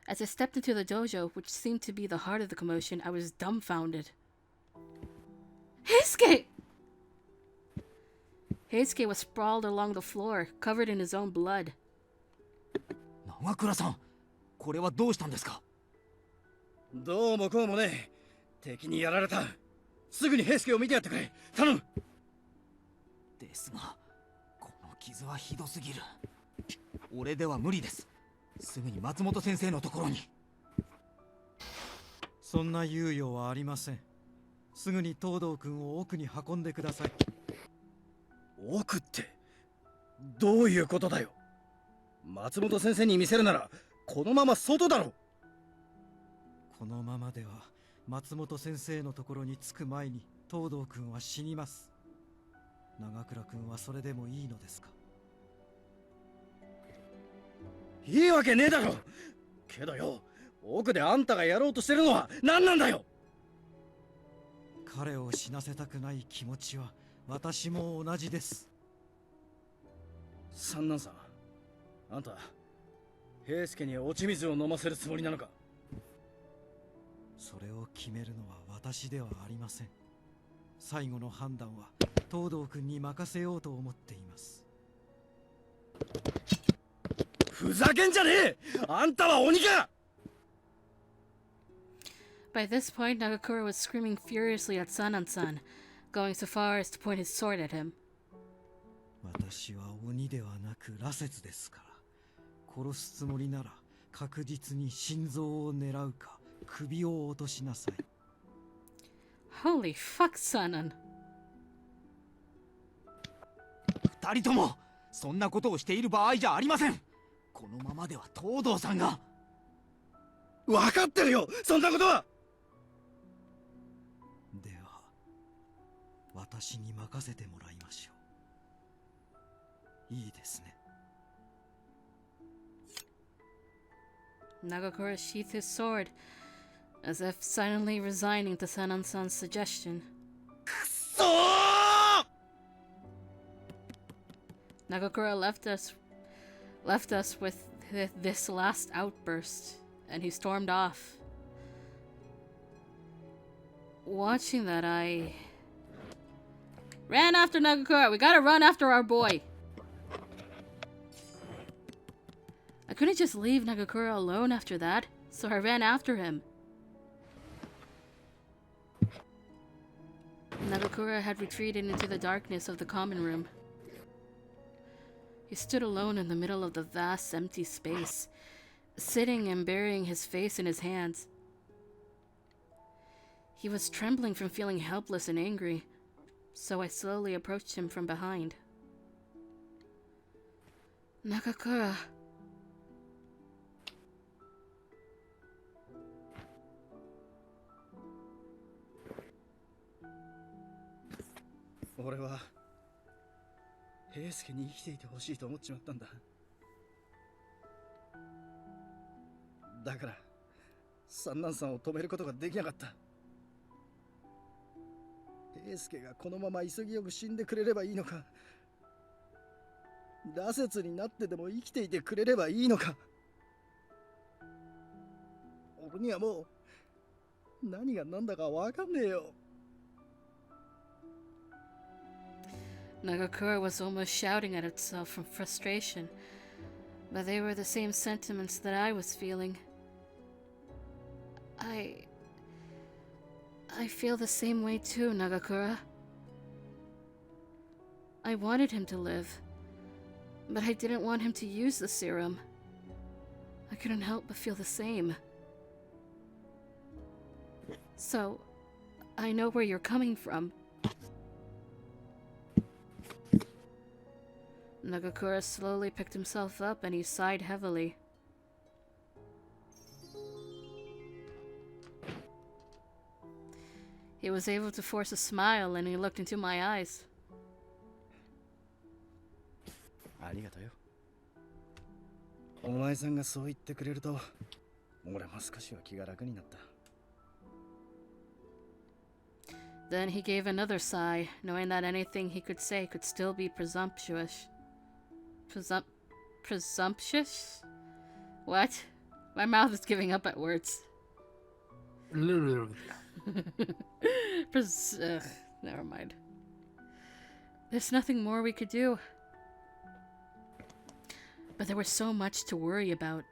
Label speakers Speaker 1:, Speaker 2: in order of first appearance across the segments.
Speaker 1: As I stepped into the dojo, which seemed to be the heart of the commotion, I was dumbfounded. Heisuke! Heisuke was sprawled along the floor, covered in his own blood.
Speaker 2: Nagakura-san, これはどうしたんですか?
Speaker 3: どうもこうもね、敵にやられた。すぐに平助を見てやってくれ。頼む。
Speaker 2: ですが、この傷はひどすぎる。俺では無理です。すぐに松本先生のところに。
Speaker 4: そんな猶予はありません。すぐに東堂君を奥に運んでください。
Speaker 3: 奥ってどういうことだよ。松本先生に見せるならこのまま外だろ。
Speaker 4: このままでは松本先生のところに着く前に東堂君は死にます。長倉君はそれでもいいのですか？
Speaker 3: いいわけねえだろ。けどよ、奥であんたがやろうとしてるのは何なんだよ。
Speaker 4: 彼を死なせたくない気持ちは私も同じです。
Speaker 3: 三男さん、あんた平助に落ち水を飲ませるつもりなのか？
Speaker 4: それを決めるのは私ではありません。最後の判断は東堂君に任せようと思っています。
Speaker 3: ふざけんじゃねえ！あんたは鬼か！
Speaker 1: By this point, Nagakura was screaming furiously at Sanan-san, going so far as to point his sword at him.
Speaker 4: 私は鬼ではなく羅刹ですから、殺すつもりなら確実に心臓を狙うか首を落としなさい。
Speaker 1: Holy fuck, Sanan!
Speaker 2: 二人ともそんなことをしている場合じゃありません。このままでは東堂さんが。
Speaker 3: 分かってるよ、そんなことは。
Speaker 4: では私に任せてもらいましょう。いいですね。
Speaker 1: Nagakura sheathed his sword, as if silently resigning to Sanan-san's suggestion.
Speaker 3: くそー!
Speaker 1: Nagakura left us with this last outburst, and he stormed off. Watching that, I ran after Nagakura. We gotta run after our boy. I couldn't just leave Nagakura alone after that, so I ran after him. Nagakura had retreated into the darkness of the common room. He stood alone in the middle of the vast, empty space, sitting and burying his face in his hands. He was trembling from feeling helpless and angry, so I slowly approached him from behind. Nagakura.
Speaker 3: Orewa 平助に生きていてほしいと思っちまったんだ。だから三男さんを止めることができなかった。平助がこのまま潔く死んでくれればいいのか、羅刹になってでも生きていてくれればいいのか。俺にはもう何が何だか分かんねえよ。
Speaker 1: Nagakura was almost shouting at itself from frustration, but they were the same sentiments that I was feeling. I feel the same way too, Nagakura. I wanted him to live, but I didn't want him to use the serum. I couldn't help but feel the same. So, I know where you're coming from. Nagakura slowly picked himself up and he sighed heavily. He was able to force a smile and he looked into my eyes.
Speaker 3: ありがとうよ。お前さんがそう言ってくれると、俺も少しは気が楽になった。
Speaker 1: Then he gave another sigh, knowing that anything he could say could still be presumptuous. Presumptuous? What? My mouth is giving up at words. Never mind. There's nothing more we could do. But there was so much to worry about.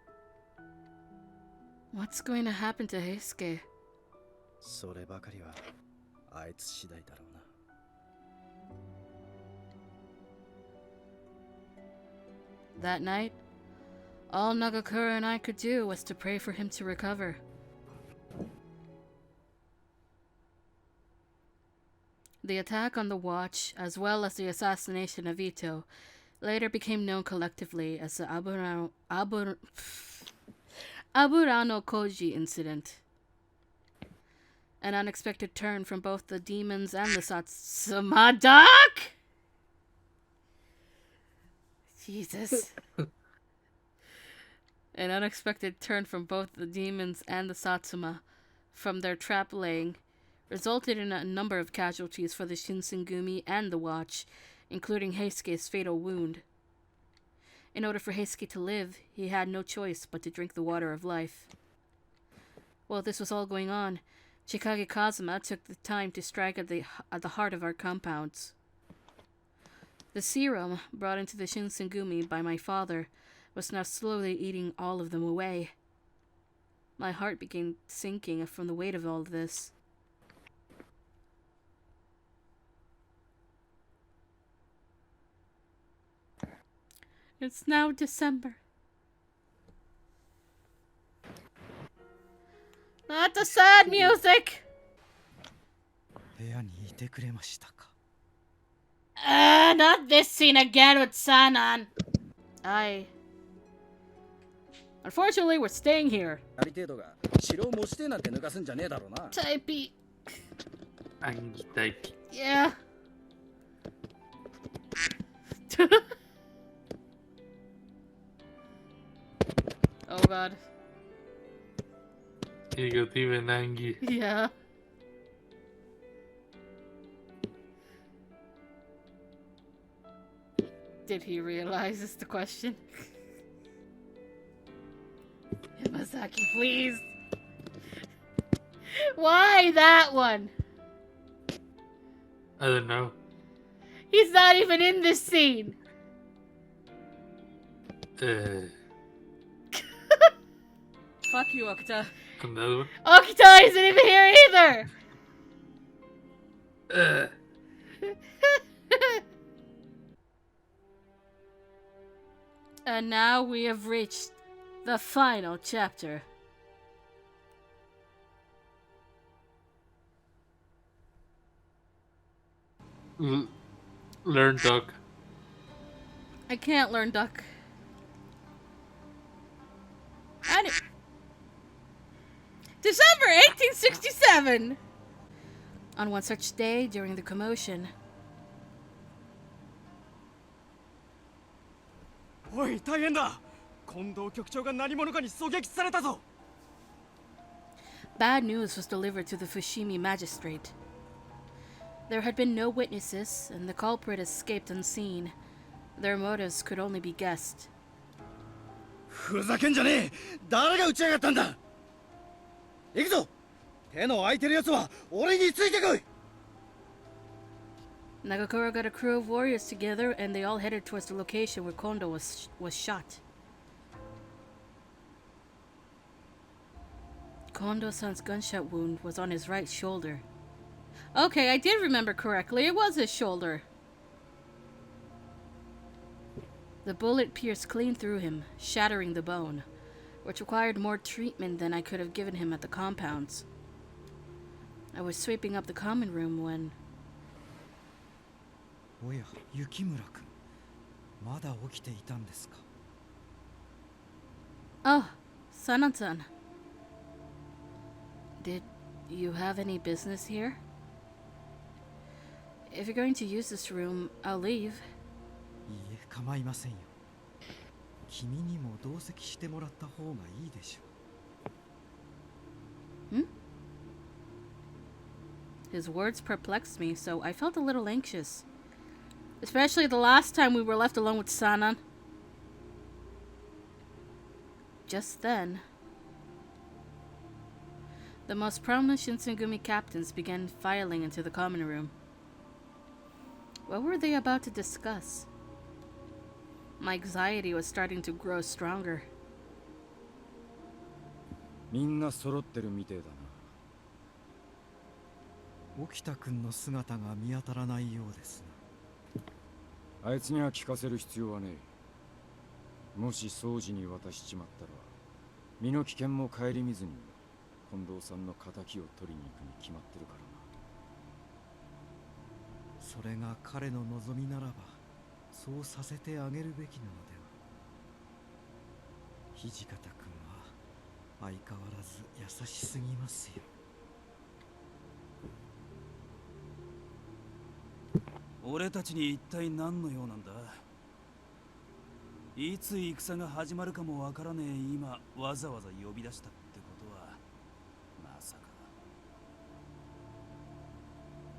Speaker 1: What's going to happen to Heisuke?
Speaker 3: そればかりはあいつ次第だろうな。
Speaker 1: That night, all Nagakura and I could do was to pray for him to recover. The attack on the watch, as well as the assassination of Ito, later became known collectively as the Aburano Koji incident. An unexpected turn from both the demons and the Satsuma Duck! Jesus. An unexpected turn from both the demons and the Satsuma from their trap laying resulted in a number of casualties for the Shinsengumi and the watch, including Heisuke's fatal wound. In order for Heisuke to live, he had no choice but to drink the water of life. While this was all going on, Chikage Kazuma took the time to strike at the heart of our compounds. The serum, brought into the Shinsengumi by my father, was now slowly eating all of them away. My heart began sinking from the weight of all this. It's now December. Not the sad music!
Speaker 4: 部屋にいてくれましたか?
Speaker 1: Not this scene again with Sanan. Unfortunately, we're staying here.
Speaker 3: ある程度が城を模してなんて抜かすんじゃねえだろうな。
Speaker 1: Typey.
Speaker 5: Angie type.
Speaker 1: Yeah. Oh god.
Speaker 5: You got even Angie.
Speaker 1: Yeah. Did he realize is the question? Yamasaki, please. Why that one?
Speaker 5: I don't know.
Speaker 1: He's not even in this scene. Fuck you, Okita.
Speaker 5: Another one.
Speaker 1: Okita isn't even here either. And now we have reached the final chapter.
Speaker 5: Learn duck.
Speaker 1: I can't learn duck. December 1867! On one such day during the commotion.
Speaker 3: おい、大変だ。近藤局長が何者かに狙撃されたぞ。
Speaker 1: Bad news was delivered to the Fushimi magistrate. There had been no witnesses, and the culprit escaped unseen. Their motives could only be guessed.
Speaker 3: ふざけんじゃねえ。誰が撃ちやがったんだ。行くぞ。手の空いてるやつは俺についてこい。
Speaker 1: Nagakura got a crew of warriors together, and they all headed towards the location where Kondo was shot. Kondo-san's gunshot wound was on his right shoulder. Okay, I did remember correctly. It was his shoulder. The bullet pierced clean through him, shattering the bone, which required more treatment than I could have given him at the compounds. I was sweeping up the common room when...
Speaker 4: おや、雪村君。まだ起きていたんですか?
Speaker 1: Oh, Sanan-san. Did you have any business here? If you're going to use this room, I'll leave.
Speaker 4: いいえ、構いませんよ。君にも同席してもらった方がいいでしょう。
Speaker 1: Hmm? His words perplexed me, so I felt a little anxious. Especially the last time we were left alone with Sanan. Just then, The most prominent Shinsengumi captains began filing into the common room. What were they about to discuss? My anxiety was starting to grow stronger.
Speaker 6: みんな揃ってるみてえだな。
Speaker 4: 沖田君の姿が見当たらないようですが。
Speaker 6: あいつには聞かせる必要はねえ。もし掃除に渡しちまったら身の危険も顧みずに近藤さんの仇を取りに行くに決まってるからな。
Speaker 4: それが彼の望みならばそうさせてあげるべきなのでは。土方君は相変わらず優しすぎますよ。
Speaker 3: 俺たちに一体何の用なんだ。いつ戦が始まるかもわからねえ今わざわざ呼び出したってことはまさか。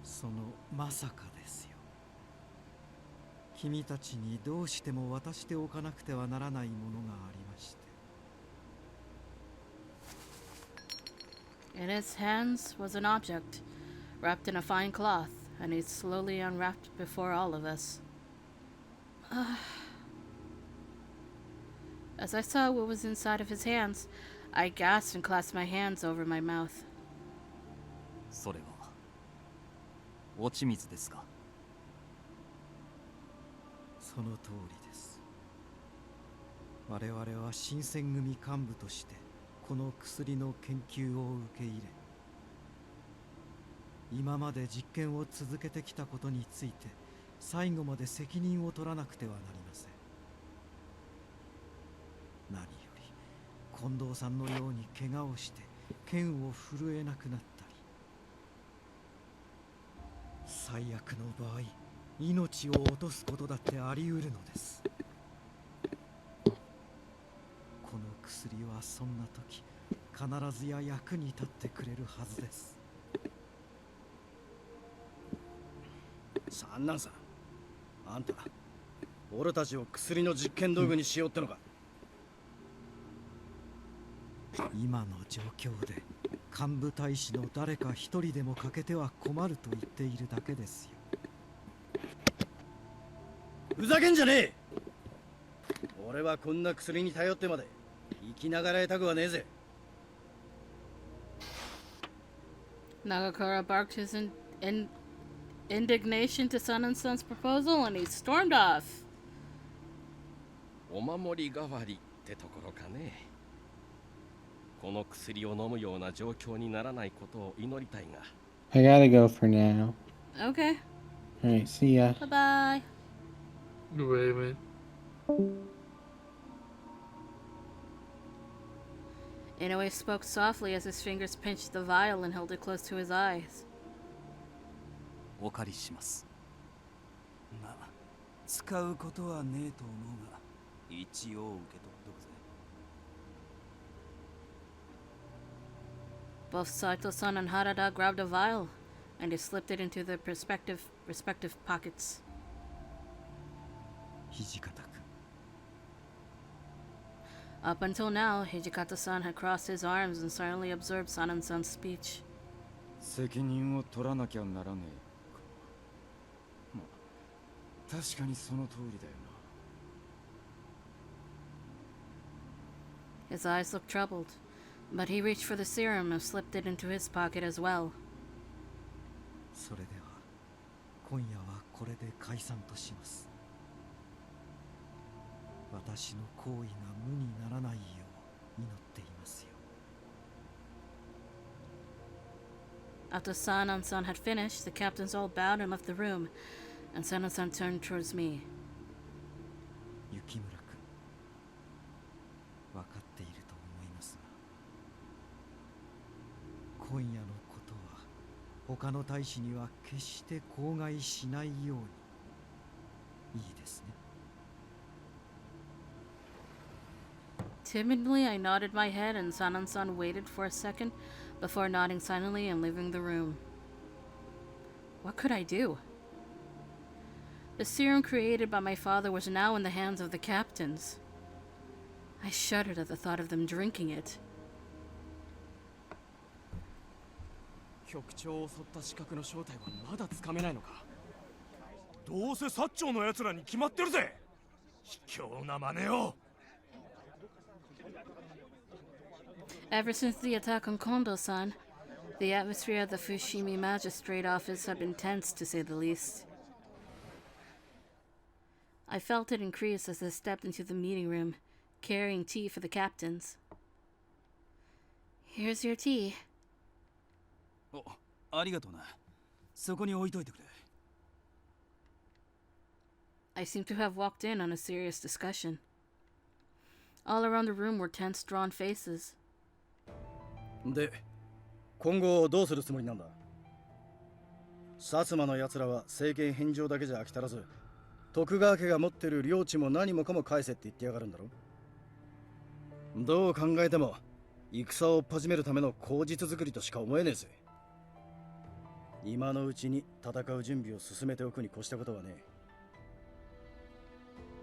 Speaker 4: そのまさかですよ。君たちにどうしても渡しておかなくてはならないものがありまして。
Speaker 1: In his hands was an object, wrapped in a fine cloth, and he slowly unwrapped before all of us. As I saw what was inside of his hands, I gasped and clasped my hands over my mouth.
Speaker 2: それは落ち水ですか。
Speaker 4: その通りです。我々は新選組幹部としてこの薬の研究を受け入れ、今まで実験を続けてきたことについて最後まで責任を取らなくてはなりません。何より近藤さんのように怪我をして剣を震えなくなったり、最悪の場合命を落とすことだってあり得るのです。この薬はそんな時必ずや役に立ってくれるはずです。
Speaker 3: 三男さん、あんた俺たちを薬の実験道具にしようってのか。
Speaker 4: 今の状況で幹部大使の誰か一人でも欠けては困ると言っているだけですよ。
Speaker 3: ふざけんじゃねえ。俺はこんな薬に頼ってまで生きながらえたくはねえぜ。
Speaker 1: Nagakura barked his indignation to Sun and Sun's proposal, and he stormed off.
Speaker 7: お守り代わりってところかね。この薬を飲むような状況にならないことを祈りたいが。
Speaker 8: I gotta go for now.
Speaker 1: Okay.
Speaker 8: Alright, see ya.
Speaker 1: Bye-bye.
Speaker 5: Goodbye, man.
Speaker 1: Inoue spoke softly as his fingers pinched the vial and held it close to his eyes.
Speaker 2: お借りします。
Speaker 3: まあ、使うことはねえと思うが、一応受け取っとくぜ。
Speaker 1: Both Saito-san and Harada grabbed a vial, and they slipped it into their respective pockets.
Speaker 4: 土方君、
Speaker 1: Up until now, Hijikata-san had crossed his arms and silently observed Sanan-san's speech.
Speaker 6: 責任を取らなきゃならねえか。まあ確かにその通りだよな。
Speaker 1: His eyes looked troubled, but he reached for the serum and slipped it into his pocket as well.
Speaker 4: それでは今夜はこれで解散とします。私の行為が無にならないよう祈っていますよ。
Speaker 1: After Sanan-san had finished, the captains all bowed and left the room, and Sanan-san turned towards me.
Speaker 4: 雪村君、分かっていると思いますが、今夜のことは他の大使には決して口外しないように。いいですね。
Speaker 1: Timidly, I nodded my head, and Sanan-san waited for a second before nodding silently and leaving the room. What could I do? The serum created by my father was now in the hands of the captains. I shuddered at the thought of them drinking it.
Speaker 3: 局長を襲った刺客の正体はまだつかめないのか。
Speaker 9: どうせ薩長の奴らに決まってるぜ。卑怯な真似を。
Speaker 1: Ever since the attack on Kondo-san, the atmosphere at the Fushimi Magistrate Office had been tense, to say the least. I felt it increase as I stepped into the meeting room, carrying tea for the captains. Here's your tea.
Speaker 3: お、ありがとうな。そこに置いといてくれ。
Speaker 1: I seemed to have walked in on a serious discussion. All around the room were tense, drawn faces.
Speaker 3: で、今後どうするつもりなんだ。薩摩の奴らは政権返上だけじゃ飽き足らず、徳川家が持ってる領地も何もかも返せって言ってやがるんだろ。どう考えても戦を始めるための口実作りとしか思えねえぜ。今のうちに戦う準備を進めておくに越したことはね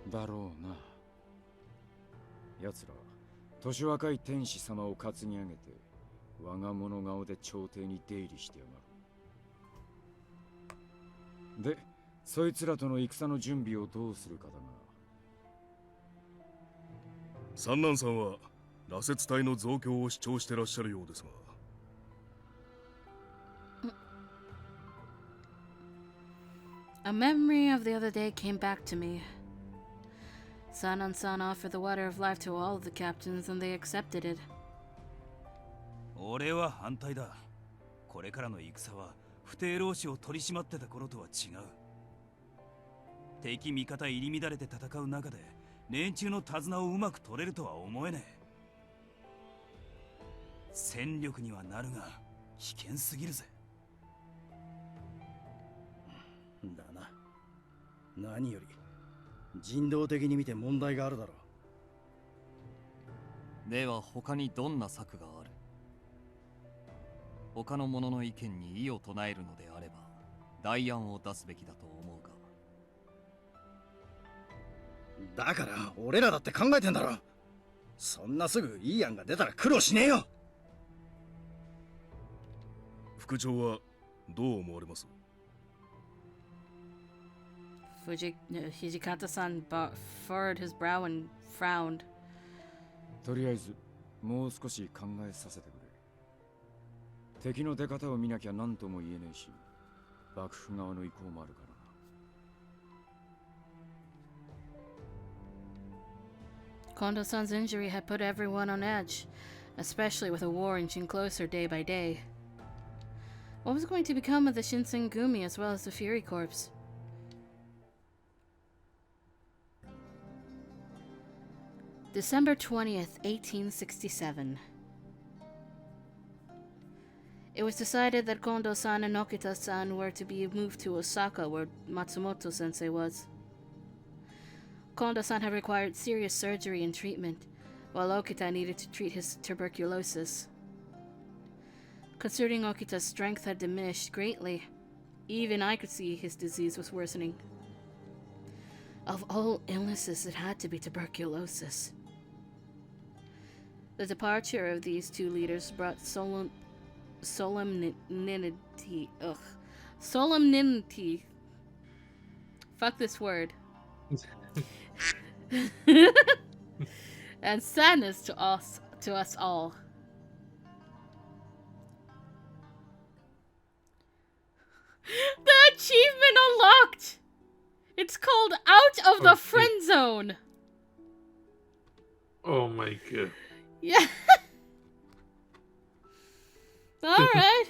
Speaker 6: え。だろうな。奴らは年若い天使様を担ぎ上げて我が物顔で朝廷に出入りしてやがる。で、そいつらとの戦の準備をどうするかだが。
Speaker 9: 三男さんは羅刹隊の増強を主張してらっしゃるようですが。
Speaker 1: A memory of the other day came back to me. Sanan-san offered the water of life to all of the captains, and they accepted it.
Speaker 3: 俺は反対だ。これからの戦は不定老子を取り締まってた頃とは違う。敵味方入り乱れて戦う中で連中の手綱をうまく取れるとは思えねえ。戦力にはなるが危険すぎるぜ。だな。何より人道的に見て問題があるだろ
Speaker 10: う。では他にどんな策がある？他の者の意見に異を唱えるのであれば代案を出すべきだと思うが。
Speaker 3: だから俺らだって考えてんだろ。そんなすぐいい案が出たら苦労しねえよ。
Speaker 9: 副長はどう思われます？Hijikata-san
Speaker 1: furrowed his brow and frowned.
Speaker 6: とりあえずもう少し考えさせてくれ。敵の出方を見なきゃ何とも言えねえし、幕府側の意向もあるからな。
Speaker 1: Kondo-san's injury had put everyone on edge, especially with a war inching closer day by day. What was going to become of the Shinsengumi as well as the Fury Corps? December 20th, 1867. It was decided that Kondo-san and Okita-san were to be moved to Osaka, where Matsumoto-sensei was. Kondo-san had required serious surgery and treatment, while Okita needed to treat his tuberculosis. Considering Okita's strength had diminished greatly, even I could see his disease was worsening. Of all illnesses, it had to be tuberculosis. The departure of these two leaders brought solemnity. Solemnity. Fuck this word. And sadness to us all. The achievement unlocked! It's called Out of the Friend Zone!
Speaker 5: Oh my god.
Speaker 1: Yeah. Alright.